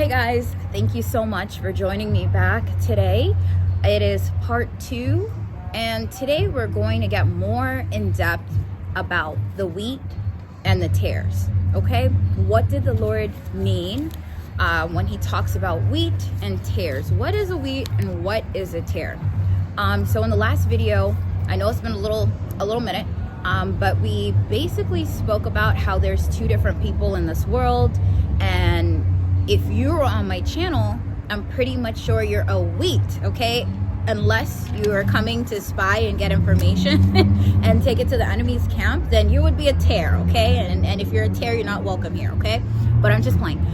Hey guys, thank you so much for joining me back today. It is part 2, and today we're going to get more in depth about the wheat and the tares. Okay, what did the Lord mean when he talks about wheat and tares? What is a wheat and what is a tare? So in the last video, I know it's been a little minute, but we basically spoke about how there's two different people in this world, and if you're on my channel, I'm pretty much sure you're a wheat, okay? Unless you are coming to spy and get information and take it to the enemy's camp, then you would be a tare, okay? And if you're a tare, you're not welcome here, okay? But I'm just playing.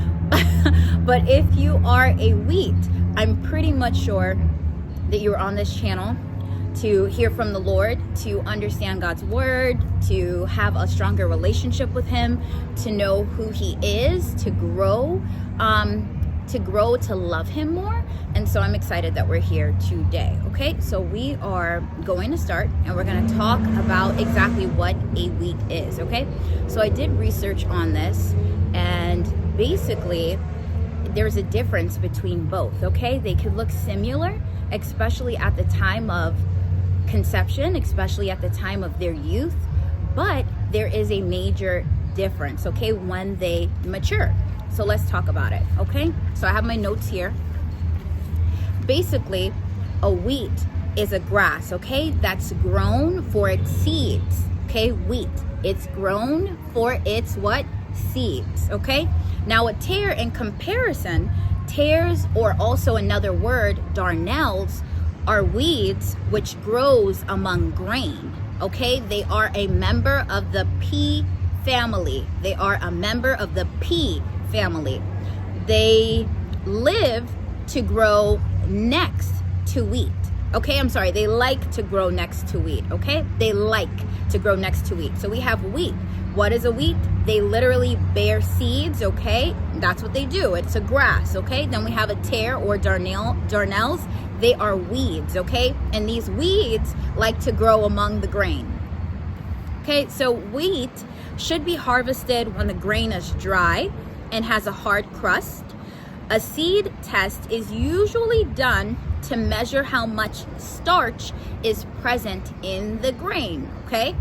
But if you are a wheat, I'm pretty much sure that you're on this channel to hear from the Lord, to understand God's word, to have a stronger relationship with him, to know who he is, to grow, to love him more. And so I'm excited that we're here today. Okay, so we are going to start and we're going to talk about exactly what a wheat is. Okay, so I did research on this, and basically there's a difference between both. Okay, they could look similar, especially at the time of conception, especially at the time of their youth, but there is a major difference, okay, when they mature. So let's talk about it. Okay, so I have my notes here. Basically, a wheat is a grass, okay, that's grown for its seeds. Okay, wheat, it's grown for its what? Seeds. Okay, now a tare, in comparison, tares, or also another word, darnels, are weeds which grows among grain. Okay, they are a member of the pea family. They are a member of the pea family. They live to grow next to wheat. Okay, I'm sorry, they like to grow next to wheat. Okay, they like to grow next to wheat. So we have wheat. What is a wheat? They literally bear seeds. Okay, that's what they do. It's a grass. Okay, then we have a tare, or darnels. They are weeds. Okay, and these weeds like to grow among the grain. Okay, so wheat should be harvested when the grain is dry and has a hard crust. A seed test is usually done to measure how much starch is present in the grain. Okay,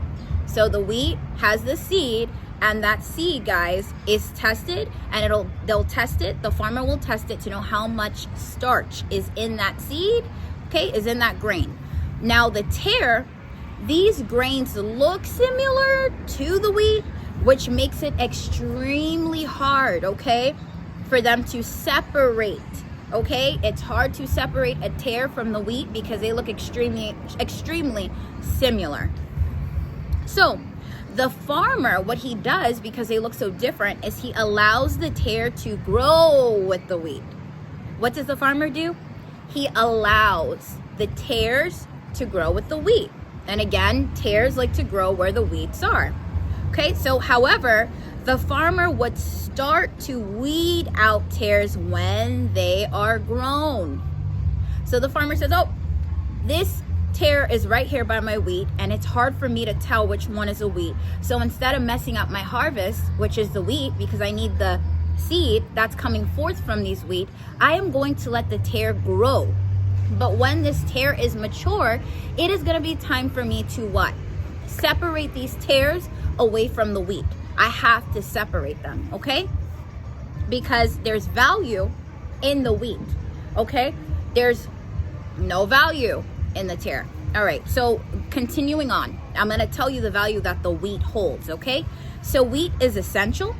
so the wheat has the seed, and that seed, guys, is tested, and they'll test it. The farmer will test it to know how much starch is in that seed, okay, is in that grain. Now the tare, these grains look similar to the wheat, which makes it extremely hard, okay, for them to separate. Okay, it's hard to separate a tare from the wheat because they look extremely similar. So the farmer, what he does, because they look so different, is he allows the tare to grow with the wheat. What does the farmer do? He allows the tares to grow with the wheat. And again, tares like to grow where the wheats are. Okay, so however, the farmer would start to weed out tares when they are grown. So the farmer says, oh, this tare is right here by my wheat, and it's hard for me to tell which one is a wheat. So instead of messing up my harvest, which is the wheat, because I need the seed that's coming forth from these wheat, I am going to let the tare grow. But when this tare is mature, it is going to be time for me to what? Separate these tares away from the wheat. I have to separate them, okay? Because there's value in the wheat, okay? There's no value in the tare. All right, so continuing on, I'm going to tell you the value that the wheat holds, okay? So wheat is essential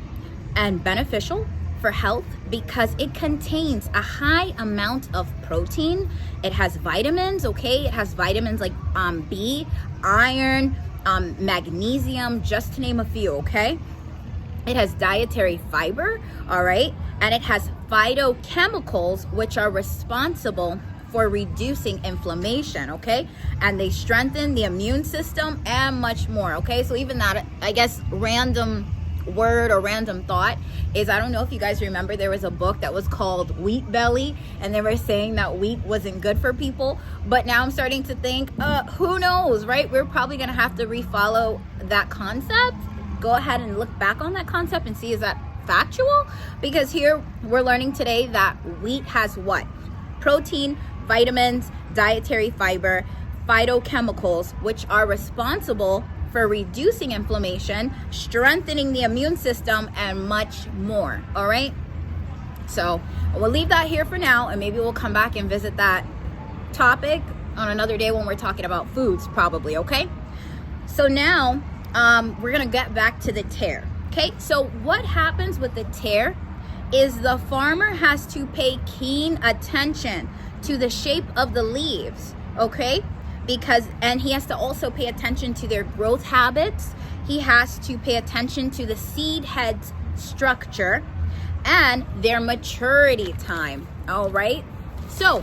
and beneficial for health because it contains a high amount of protein. It has vitamins, okay? It has vitamins like B, iron, magnesium, just to name a few, okay? It has dietary fiber, all right? And it has phytochemicals, which are responsible for reducing inflammation, okay? And they strengthen the immune system and much more, okay? So even that, I guess, random word or random thought is, I don't know if you guys remember, there was a book that was called Wheat Belly, and they were saying that wheat wasn't good for people. But now I'm starting to think, who knows, right? We're probably gonna have to refollow that concept. Go ahead and look back on that concept and see, is that factual, because here we're learning today that wheat has what? Protein, vitamins, dietary fiber, phytochemicals, which are responsible for reducing inflammation, strengthening the immune system, and much more. All right, so we'll leave that here for now, and maybe we'll come back and visit that topic on another day when we're talking about foods, probably. Okay, so now we're gonna get back to the tare. Okay, so what happens with the tare is the farmer has to pay keen attention to the shape of the leaves, okay? And he has to also pay attention to their growth habits. He has to pay attention to the seed head's structure and their maturity time, all right? So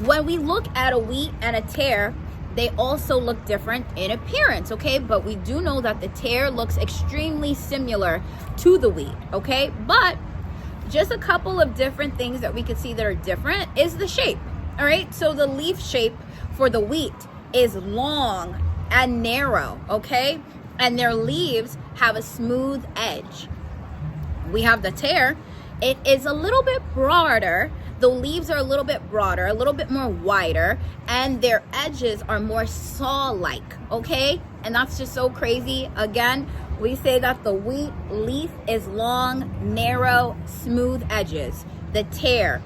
when we look at a wheat and a tare, they also look different in appearance, okay? But we do know that the tare looks extremely similar to the wheat, okay? But just a couple of different things that we could see that are different is the shape, all right? So the leaf shape for the wheat is long and narrow, okay? And their leaves have a smooth edge. We have the tare. It is a little bit broader. The leaves are a little bit broader, a little bit more wider, and their edges are more saw-like, okay? And that's just so crazy. Again, we say that the wheat leaf is long, narrow, smooth edges. The tare,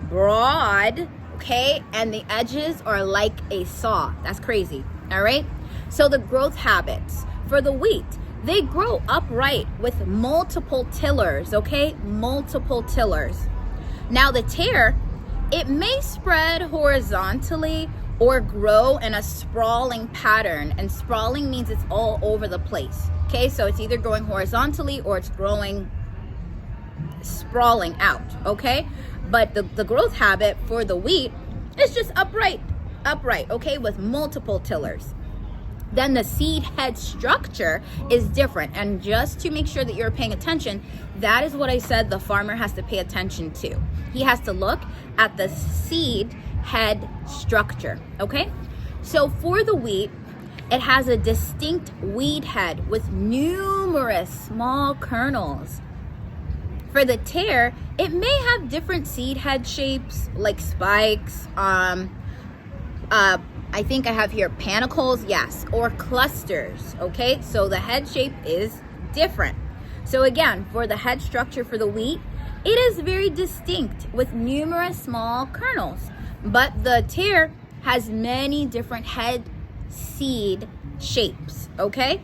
broad, okay? And the edges are like a saw. That's crazy, all right? So the growth habits for the wheat, they grow upright with multiple tillers, okay? Multiple tillers. Now the tare, it may spread horizontally or grow in a sprawling pattern. And sprawling means it's all over the place. Okay, so it's either growing horizontally or it's growing sprawling out, okay? But the growth habit for the wheat is just upright, okay, with multiple tillers. Then the seed head structure is different. And just to make sure that you're paying attention, that is what I said the farmer has to pay attention to. He has to look at the seed head structure, okay? So for the wheat, it has a distinct weed head with numerous small kernels. For the tare, it may have different seed head shapes like spikes, I think I have here panicles, yes, or clusters, okay? So the head shape is different. So again, for the head structure for the wheat, it is very distinct with numerous small kernels. But the tare has many different head seed shapes, okay?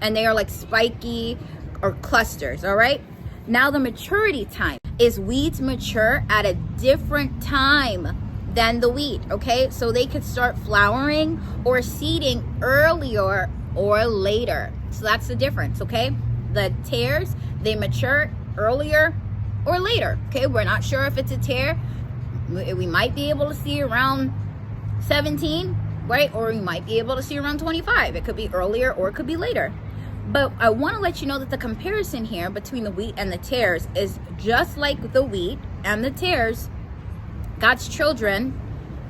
And they are like spiky or clusters, all right? Now the maturity time is weeds mature at a different time than the wheat, okay? So they could start flowering or seeding earlier or later. So that's the difference, okay? The tares, they mature earlier or later, okay? We're not sure if it's a tare. We might be able to see around 17, right? Or we might be able to see around 25. It could be earlier or it could be later. But I want to let you know that the comparison here between the wheat and the tares is just like the wheat and the tares. God's children,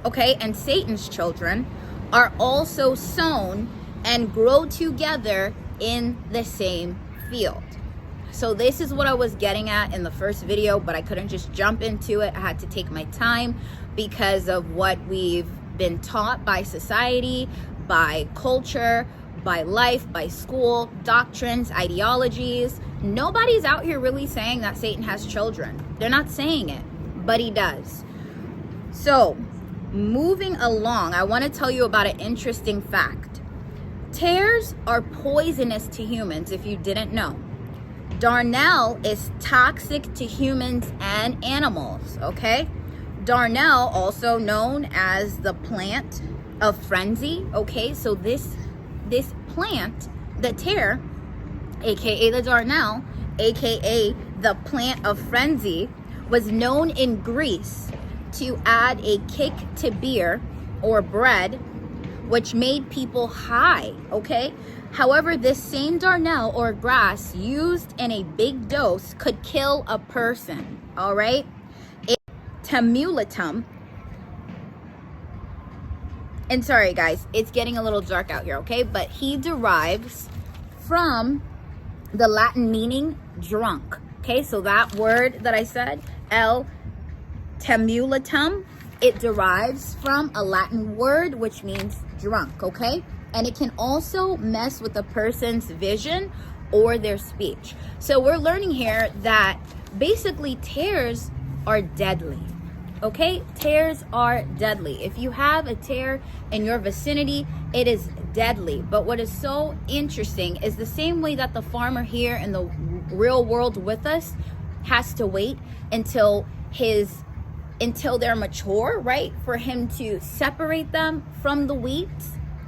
okay, and Satan's children are also sown and grow together in the same field. So this is what I was getting at in the first video, but I couldn't just jump into it. I had to take my time because of what we've been taught by society, by culture, by life, by school, doctrines, ideologies. Nobody's out here really saying that Satan has children. They're not saying it, but he does. So, moving along, I want to tell you about an interesting fact. Tares are poisonous to humans, if you didn't know. Darnel is toxic to humans and animals, okay? Darnel, also known as the plant of frenzy, okay? So this plant, the tare, aka the darnel, aka the plant of frenzy, was known in Greece to add a kick to beer or bread, which made people high, okay? However, this same darnel or grass used in a big dose could kill a person, all right? Temulatum, and sorry guys, it's getting a little dark out here, okay? But he derives from the Latin meaning drunk. Okay, so that word that I said, el temulatum, it derives from a Latin word which means drunk, okay? And it can also mess with a person's vision or their speech. So we're learning here that basically tares are deadly. Okay, tares are deadly. If you have a tare in your vicinity, it is deadly. But what is so interesting is the same way that the farmer here in the real world with us has to wait until they're mature, right? For him to separate them from the wheat.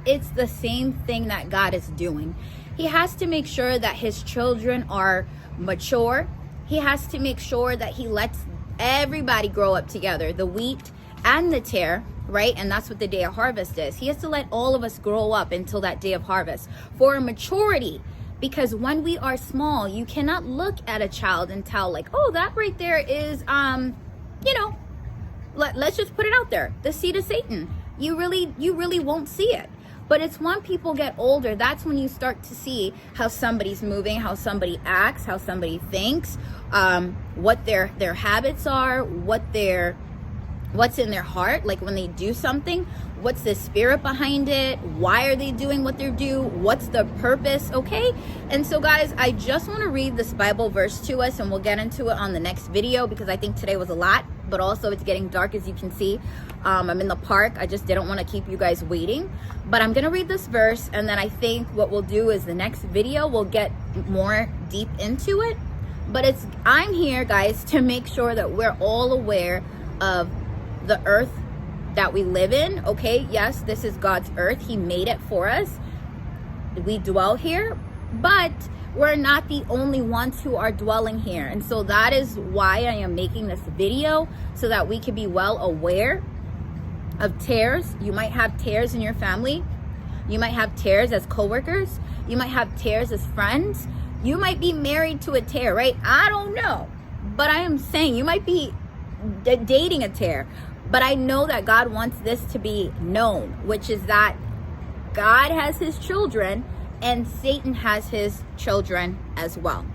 It's the same thing that God is doing. He has to make sure that his children are mature. He has to make sure that he lets everybody grow up together, the wheat and the tare, right? And that's what the day of harvest is. He has to let all of us grow up until that day of harvest for maturity. Because when we are small, you cannot look at a child and tell like, oh, that right there is, let's just put it out there, the seed of Satan. You really won't see it. But it's when people get older, that's when you start to see how somebody's moving, how somebody acts, how somebody thinks, what their habits are, what's in their heart, like when they do something, what's the spirit behind it, why are they doing what they do, what's the purpose, okay? And so guys, I just want to read this Bible verse to us, and we'll get into it on the next video because I think today was a lot, but also it's getting dark, as you can see. I'm in the park. I just didn't want to keep you guys waiting, but I'm gonna read this verse, and then I think what we'll do is the next video we'll get more deep into it. But I'm here, guys, to make sure that we're all aware of the earth that we live in, okay? Yes, this is God's earth. He made it for us. We dwell here, but we're not the only ones who are dwelling here. And so that is why I am making this video, so that we can be well aware of tares. You might have tares in your family. You might have tares as coworkers. You might have tares as friends. You might be married to a tare, right? I don't know. But I am saying you might be dating a tare. But I know that God wants this to be known, which is that God has his children and Satan has his children as well.